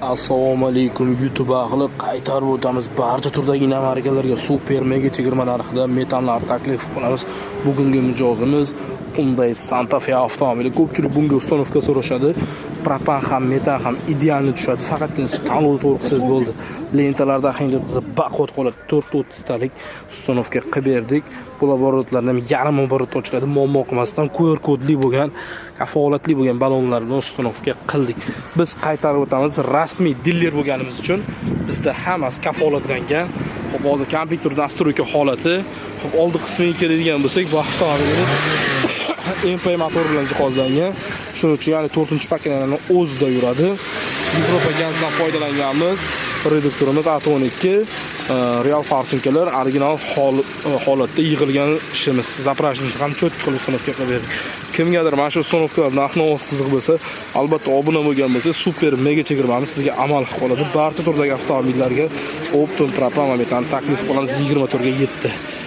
Assalomu alaykum YouTube ahli, qaytarib o'tamiz. Barcha turdagi markalarga super mega chegirma narxida metanlar taklif qilamiz. Bugungi mijozimiz Hyundai Santa Fe avtomobili. Ko'pchilik bunga uстановка so'rashadi. Propan ham, metan ham idealni tushadi. Faqatgina tanlovni to'g'ri qilsangiz bo'ldi. Lentalarda qiyinlik qilsa baquvvat qoladi. 430 talik uстановка qilib berdik. Bularlardan yarim oborot ochiladi. Muammo qilmasdan QR kodli bo'lgan, kafolatli bo'lgan balonlarni uстановка qildik. Biz qaytarib o'tamiz. Rasmiy diler bo'lganimiz uchun bizda hammasi kafolatlangan. Hop, hozir kompyuter nastroyka holati. Hop, oldi qismiga keladigan bo'lsak, bu avtomobilimiz MP motor bilan jihozlangan. Shuning uchun ya'ni 4-paketlarni o'zida yuradi. Yevropa gazdan foydalanganmiz. Reduktorimiz AT12, real farsinkalar, original holatda yig'ilgan ishimiz. Zaprashimiz ham cho'tib qilib uстановка qilib berdik. Kimgadir mana shu uстановkalar narx-navoz qiziq bo'lsa, albatta obuna bo'lgan bo'lsa, super mega chegirmamiz sizga amal qilib qoladi. Barcha turdagi avtomobillarga Optum Propan va metan taklif qilamiz 24 ga 7.